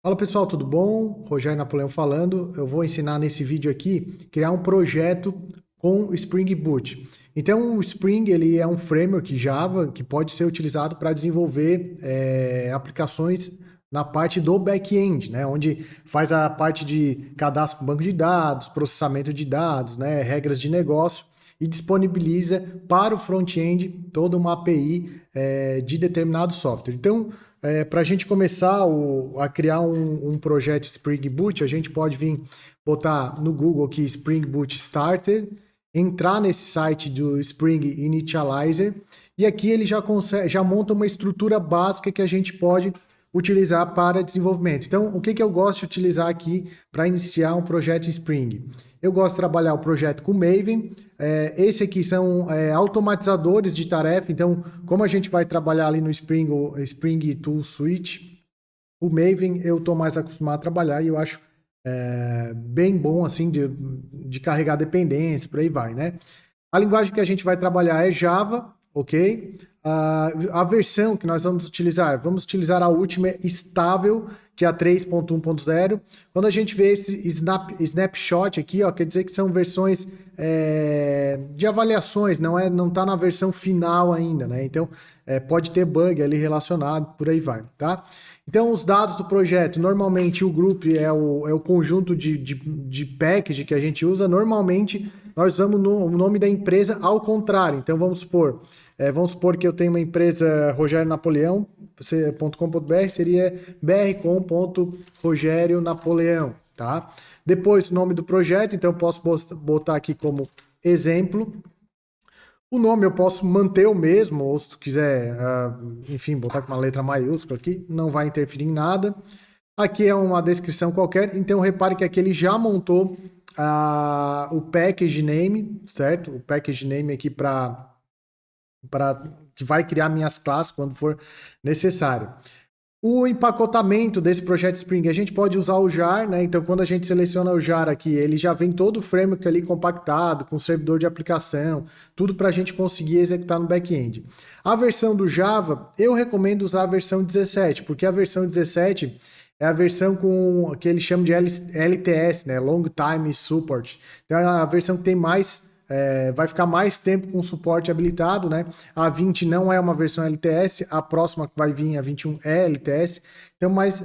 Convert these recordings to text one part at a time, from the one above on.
Fala pessoal, tudo bom? Rogério Napoleão falando. Eu vou ensinar nesse vídeo aqui criar um projeto com Spring Boot. Então, o Spring ele é um framework Java que pode ser utilizado para desenvolver aplicações na parte do back-end, né? Onde faz a parte de cadastro com banco de dados, processamento de dados, né? Regras de negócio e disponibiliza para o front-end toda uma API de determinado software. Então, para a gente começar a criar um projeto Spring Boot, a gente pode vir botar no Google aqui Spring Boot Starter, entrar nesse site do Spring Initializer e aqui ele já monta uma estrutura básica que a gente pode utilizar para desenvolvimento. Então, o que eu gosto de utilizar aqui para iniciar um projeto em Spring? Eu gosto de trabalhar o projeto com Maven. Esse aqui são automatizadores de tarefa. Então, como a gente vai trabalhar ali no Spring, o Spring Tool Suite, o Maven eu estou mais acostumado a trabalhar e eu acho bem bom assim de carregar dependências, por aí vai, né? A linguagem que a gente vai trabalhar é Java, ok? A versão que nós vamos utilizar a última estável, que é a 3.1.0. Quando a gente vê esse snapshot aqui, ó, quer dizer que são versões de avaliações, não está na versão final ainda, né? Então, pode ter bug ali relacionado, por aí vai, tá? Então, os dados do projeto, normalmente o group é o conjunto de package que a gente usa. Normalmente, nós usamos o nome da empresa ao contrário. Então, vamos supor que eu tenho uma empresa Rogério Napoleão, .com.br seria brcom.rogério Napoleão, tá? Depois, o nome do projeto, então eu posso botar aqui como exemplo. O nome eu posso manter o mesmo, ou se tu quiser, enfim, botar com uma letra maiúscula aqui, não vai interferir em nada. Aqui é uma descrição qualquer, então repare que aqui ele já montou o package name, certo? O package name aqui para que vai criar minhas classes quando for necessário. O empacotamento desse projeto Spring, a gente pode usar o jar, né? Então, quando a gente seleciona o jar aqui, ele já vem todo o framework ali compactado, com servidor de aplicação, tudo para a gente conseguir executar no back-end. A versão do Java, eu recomendo usar a versão 17, porque a versão 17 é a versão com que eles chamam de LTS, né? Long Time Support. Então, é a versão que tem mais vai ficar mais tempo com suporte habilitado, né? A 20 não é uma versão LTS, a próxima que vai vir, a 21, é LTS. Então, mas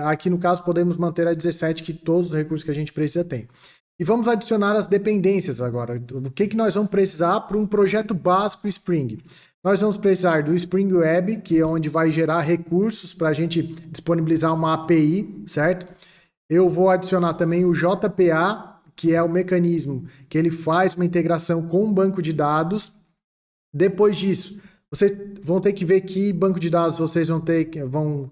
aqui no caso podemos manter a 17, que todos os recursos que a gente precisa tem. E vamos adicionar as dependências agora. O que nós vamos precisar para um projeto básico Spring? Nós vamos precisar do Spring Web, que é onde vai gerar recursos para a gente disponibilizar uma API, certo? Eu vou adicionar também o JPA, que é o mecanismo que ele faz uma integração com um banco de dados. Depois disso, vocês vão ter que ver que banco de dados vocês vão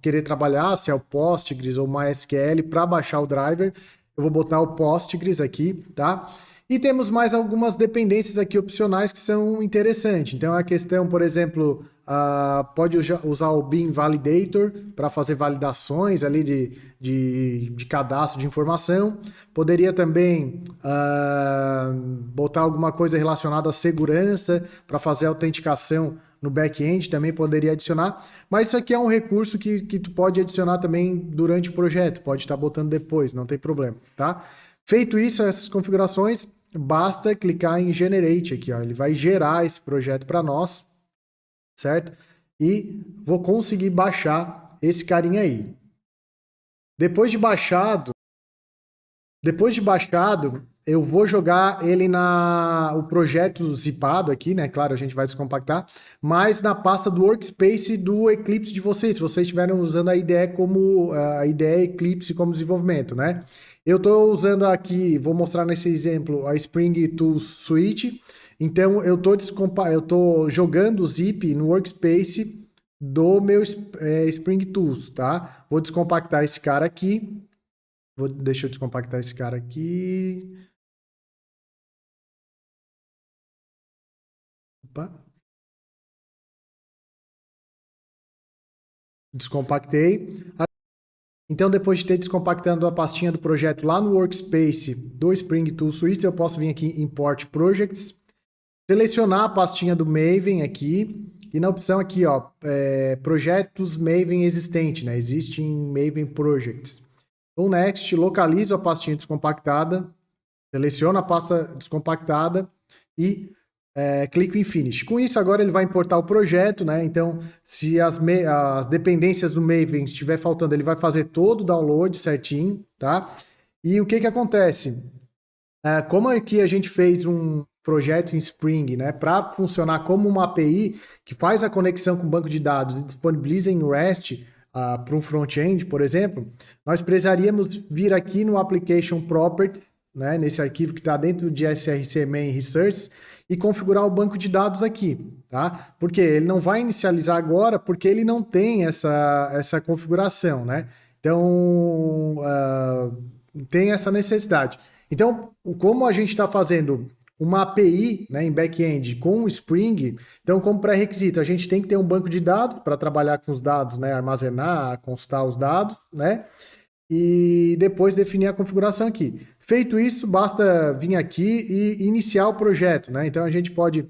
querer trabalhar, se é o Postgres ou MySQL, para baixar o driver. Eu vou botar o Postgres aqui, tá? E temos mais algumas dependências aqui opcionais que são interessantes. Então, a questão, por exemplo, pode usar o Bean Validator para fazer validações ali de cadastro de informação. Poderia também botar alguma coisa relacionada à segurança para fazer autenticação no back-end, também poderia adicionar. Mas isso aqui é um recurso que tu pode adicionar também durante o projeto, pode estar botando depois, não tem problema, tá? Feito isso, essas configurações, basta clicar em Generate aqui, ó. Ele vai gerar esse projeto para nós, certo? E vou conseguir baixar esse carinha aí. Depois de baixado, eu vou jogar ele o projeto zipado aqui, né? Claro, a gente vai descompactar, mas na pasta do Workspace do Eclipse de vocês, se vocês estiverem usando a IDE como a IDE Eclipse como desenvolvimento, né? Eu estou usando aqui, vou mostrar nesse exemplo a Spring Tools Suite. Então eu estou jogando o zip no Workspace do meu Spring Tools, tá? Vou descompactar esse cara aqui. Deixa eu descompactar esse cara aqui. Opa. Descompactei. Então, depois de ter descompactando a pastinha do projeto lá no Workspace do Spring Tool Suite, eu posso vir aqui em Import Projects, selecionar a pastinha do Maven aqui e na opção aqui, ó, projetos Maven existente, né? Existem Maven Projects. Então, Next, localizo a pastinha descompactada, seleciono a pasta descompactada e clico em Finish. Com isso, agora ele vai importar o projeto, né? Então, se as dependências do Maven estiver faltando, ele vai fazer todo o download certinho, tá? E o que que acontece? Como aqui a gente fez um projeto em Spring, né, para funcionar como uma API que faz a conexão com o banco de dados e disponibiliza em REST para um front-end, por exemplo, nós precisaríamos vir aqui no Application Properties, né, nesse arquivo que está dentro de SRC Main Research, e configurar o banco de dados aqui, tá? Porque ele não vai inicializar agora, porque ele não tem essa configuração, né? Então, tem essa necessidade. Então, como a gente está fazendo uma API, né, em back-end com o Spring, então, como pré-requisito, a gente tem que ter um banco de dados para trabalhar com os dados, né, armazenar, constar os dados, né, e depois definir a configuração aqui. Feito isso, basta vir aqui e iniciar o projeto, né? Então, a gente pode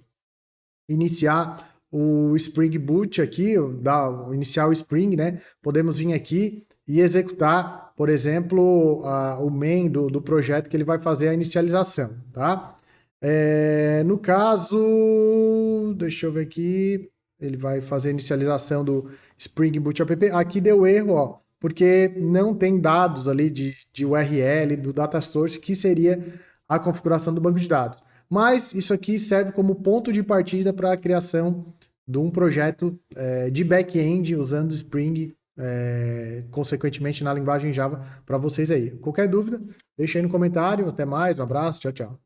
iniciar o Spring Boot aqui, iniciar o Spring, né? Podemos vir aqui e executar, por exemplo, o main do projeto que ele vai fazer a inicialização, tá? No caso, deixa eu ver aqui, ele vai fazer a inicialização do Spring Boot app. Aqui deu erro, ó, porque não tem dados ali de URL do data source, que seria a configuração do banco de dados. Mas isso aqui serve como ponto de partida para a criação de um projeto de back-end usando Spring, consequentemente na linguagem Java para vocês aí. Qualquer dúvida, deixa aí no comentário. Até mais, um abraço, tchau, tchau.